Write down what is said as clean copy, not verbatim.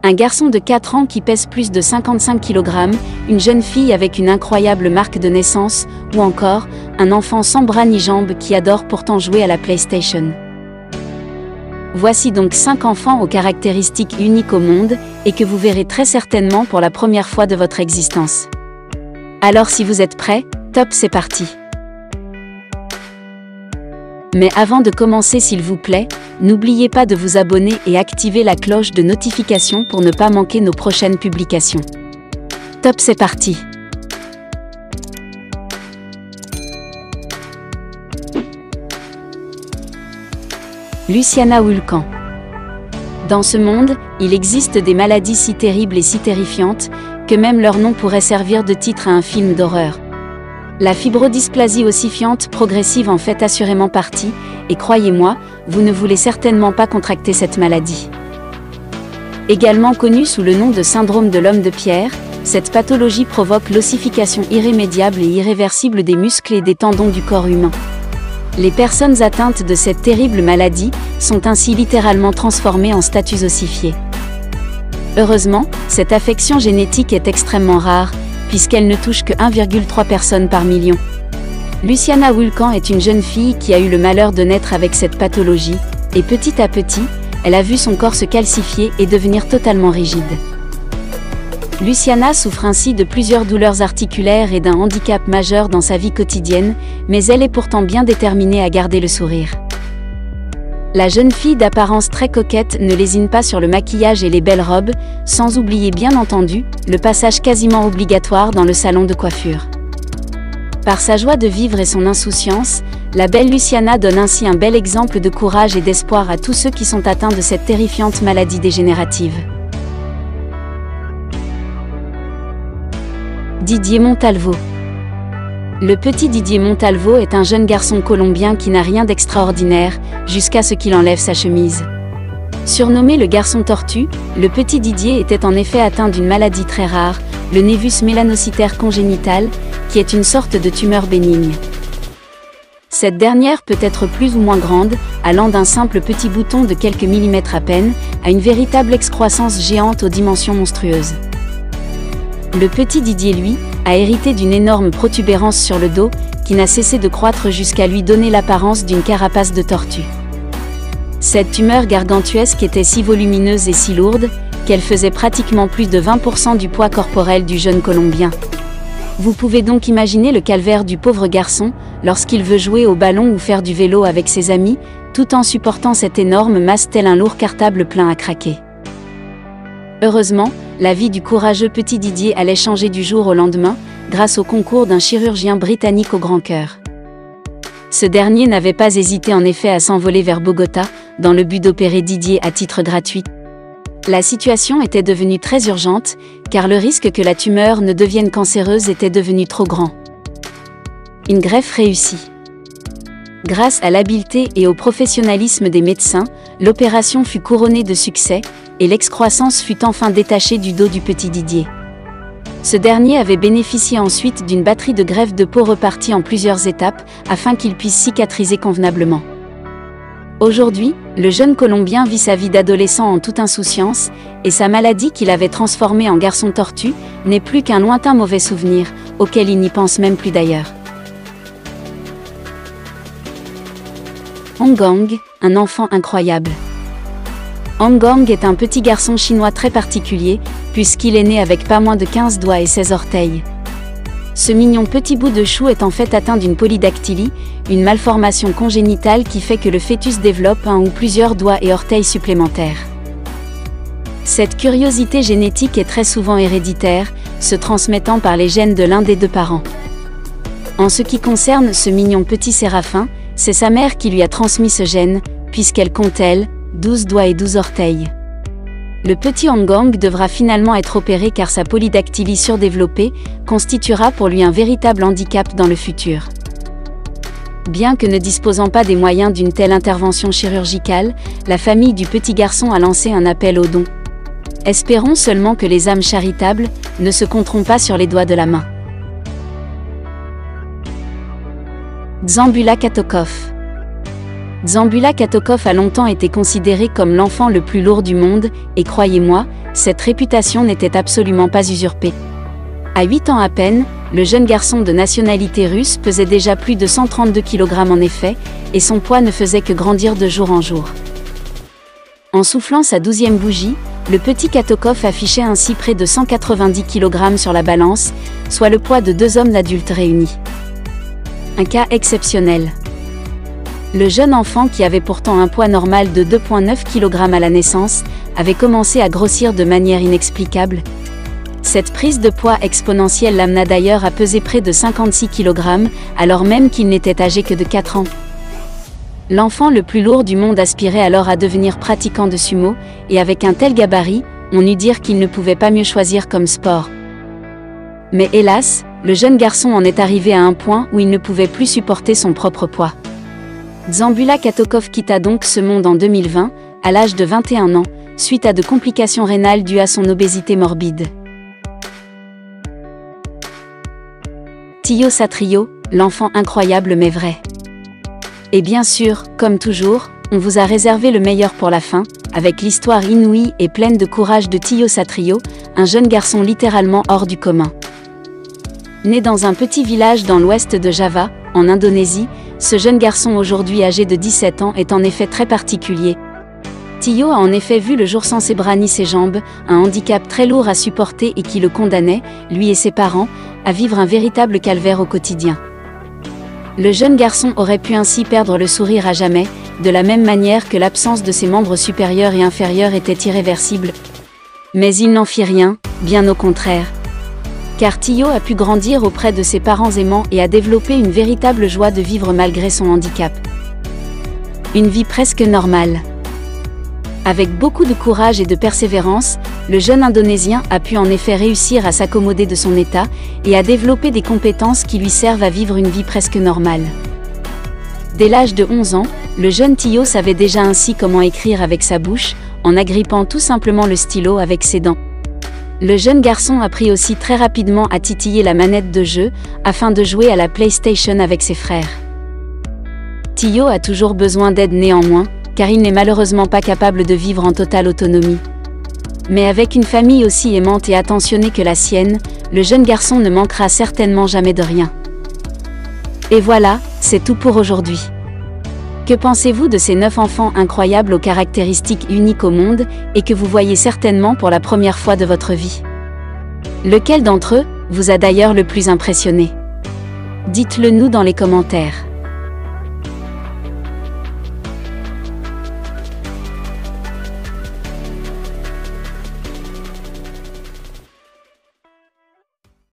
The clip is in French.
Un garçon de 4 ans qui pèse plus de 55 kg, une jeune fille avec une incroyable marque de naissance, ou encore, un enfant sans bras ni jambes qui adore pourtant jouer à la PlayStation. Voici donc 5 enfants aux caractéristiques uniques au monde, et que vous verrez très certainement pour la première fois de votre existence. Alors si vous êtes prêts, top, c'est parti! Mais avant de commencer, s'il vous plaît, n'oubliez pas de vous abonner et activer la cloche de notification pour ne pas manquer nos prochaines publications. Top, c'est parti! Luciana Wulkan. Dans ce monde, il existe des maladies si terribles et si terrifiantes, que même leur nom pourrait servir de titre à un film d'horreur. La fibrodysplasie ossifiante progressive en fait assurément partie, et croyez-moi, vous ne voulez certainement pas contracter cette maladie. Également connue sous le nom de syndrome de l'homme de pierre, cette pathologie provoque l'ossification irrémédiable et irréversible des muscles et des tendons du corps humain. Les personnes atteintes de cette terrible maladie sont ainsi littéralement transformées en statues ossifiées. Heureusement, cette affection génétique est extrêmement rare, puisqu'elle ne touche que 1,3 personnes par million. Luciana Wulkan est une jeune fille qui a eu le malheur de naître avec cette pathologie, et petit à petit, elle a vu son corps se calcifier et devenir totalement rigide. Luciana souffre ainsi de plusieurs douleurs articulaires et d'un handicap majeur dans sa vie quotidienne, mais elle est pourtant bien déterminée à garder le sourire. La jeune fille d'apparence très coquette ne lésine pas sur le maquillage et les belles robes, sans oublier bien entendu, le passage quasiment obligatoire dans le salon de coiffure. Par sa joie de vivre et son insouciance, la belle Luciana donne ainsi un bel exemple de courage et d'espoir à tous ceux qui sont atteints de cette terrifiante maladie dégénérative. Didier Montalvo. Le petit Didier Montalvo est un jeune garçon colombien qui n'a rien d'extraordinaire, jusqu'à ce qu'il enlève sa chemise. Surnommé le garçon tortue, le petit Didier était en effet atteint d'une maladie très rare, le névus mélanocytaire congénital, qui est une sorte de tumeur bénigne. Cette dernière peut être plus ou moins grande, allant d'un simple petit bouton de quelques millimètres à peine, à une véritable excroissance géante aux dimensions monstrueuses. Le petit Didier, lui, a hérité d'une énorme protubérance sur le dos, qui n'a cessé de croître jusqu'à lui donner l'apparence d'une carapace de tortue. Cette tumeur gargantuesque était si volumineuse et si lourde, qu'elle faisait pratiquement plus de 20% du poids corporel du jeune Colombien. Vous pouvez donc imaginer le calvaire du pauvre garçon, lorsqu'il veut jouer au ballon ou faire du vélo avec ses amis, tout en supportant cette énorme masse tel un lourd cartable plein à craquer. Heureusement, la vie du courageux petit Didier allait changer du jour au lendemain, grâce au concours d'un chirurgien britannique au grand cœur. Ce dernier n'avait pas hésité en effet à s'envoler vers Bogota, dans le but d'opérer Didier à titre gratuit. La situation était devenue très urgente, car le risque que la tumeur ne devienne cancéreuse était devenu trop grand. Une greffe réussie. Grâce à l'habileté et au professionnalisme des médecins, l'opération fut couronnée de succès, et l'excroissance fut enfin détachée du dos du petit Didier. Ce dernier avait bénéficié ensuite d'une batterie de greffes de peau repartie en plusieurs étapes, afin qu'il puisse cicatriser convenablement. Aujourd'hui, le jeune Colombien vit sa vie d'adolescent en toute insouciance, et sa maladie qui l'avait transformé en garçon tortue, n'est plus qu'un lointain mauvais souvenir, auquel il n'y pense même plus d'ailleurs. Honggang, un enfant incroyable. Honggang est un petit garçon chinois très particulier, puisqu'il est né avec pas moins de 15 doigts et 16 orteils. Ce mignon petit bout de chou est en fait atteint d'une polydactylie, une malformation congénitale qui fait que le fœtus développe un ou plusieurs doigts et orteils supplémentaires. Cette curiosité génétique est très souvent héréditaire, se transmettant par les gènes de l'un des deux parents. En ce qui concerne ce mignon petit séraphin, c'est sa mère qui lui a transmis ce gène, puisqu'elle compte, elle, 12 doigts et 12 orteils. Le petit Honggang devra finalement être opéré car sa polydactylie surdéveloppée constituera pour lui un véritable handicap dans le futur. Bien que ne disposant pas des moyens d'une telle intervention chirurgicale, la famille du petit garçon a lancé un appel aux dons. Espérons seulement que les âmes charitables ne se compteront pas sur les doigts de la main. Dzambula Katokov. Dzambula Katokov a longtemps été considéré comme l'enfant le plus lourd du monde, et croyez-moi, cette réputation n'était absolument pas usurpée. À 8 ans à peine, le jeune garçon de nationalité russe pesait déjà plus de 132 kg en effet, et son poids ne faisait que grandir de jour en jour. En soufflant sa 12e bougie, le petit Katokov affichait ainsi près de 190 kg sur la balance, soit le poids de 2 hommes adultes réunis. Un cas exceptionnel. Le jeune enfant, qui avait pourtant un poids normal de 2,9 kg à la naissance, avait commencé à grossir de manière inexplicable. Cette prise de poids exponentielle l'amena d'ailleurs à peser près de 56 kg, alors même qu'il n'était âgé que de 4 ans. L'enfant le plus lourd du monde aspirait alors à devenir pratiquant de sumo, et avec un tel gabarit, on eût dire qu'il ne pouvait pas mieux choisir comme sport. Mais hélas, le jeune garçon en est arrivé à un point où il ne pouvait plus supporter son propre poids. Dzambula Katokov quitta donc ce monde en 2020, à l'âge de 21 ans, suite à de complications rénales dues à son obésité morbide. Tiyo Satrio, l'enfant incroyable mais vrai. Et bien sûr, comme toujours, on vous a réservé le meilleur pour la fin, avec l'histoire inouïe et pleine de courage de Tiyo Satrio, un jeune garçon littéralement hors du commun. Né dans un petit village dans l'ouest de Java, en Indonésie, ce jeune garçon aujourd'hui âgé de 17 ans est en effet très particulier. Tiyo a en effet vu le jour sans ses bras ni ses jambes, un handicap très lourd à supporter et qui le condamnait, lui et ses parents, à vivre un véritable calvaire au quotidien. Le jeune garçon aurait pu ainsi perdre le sourire à jamais, de la même manière que l'absence de ses membres supérieurs et inférieurs était irréversible. Mais il n'en fit rien, bien au contraire. Car Tiyo a pu grandir auprès de ses parents aimants et a développé une véritable joie de vivre malgré son handicap. Une vie presque normale. Avec beaucoup de courage et de persévérance, le jeune Indonésien a pu en effet réussir à s'accommoder de son état et à développer des compétences qui lui servent à vivre une vie presque normale. Dès l'âge de 11 ans, le jeune Tiyo savait déjà ainsi comment écrire avec sa bouche, en agrippant tout simplement le stylo avec ses dents. Le jeune garçon apprit aussi très rapidement à titiller la manette de jeu, afin de jouer à la PlayStation avec ses frères. Tiyo a toujours besoin d'aide néanmoins, car il n'est malheureusement pas capable de vivre en totale autonomie. Mais avec une famille aussi aimante et attentionnée que la sienne, le jeune garçon ne manquera certainement jamais de rien. Et voilà, c'est tout pour aujourd'hui. Que pensez-vous de ces 9 enfants incroyables aux caractéristiques uniques au monde, et que vous voyez certainement pour la première fois de votre vie? Lequel d'entre eux vous a d'ailleurs le plus impressionné? Dites-le nous dans les commentaires.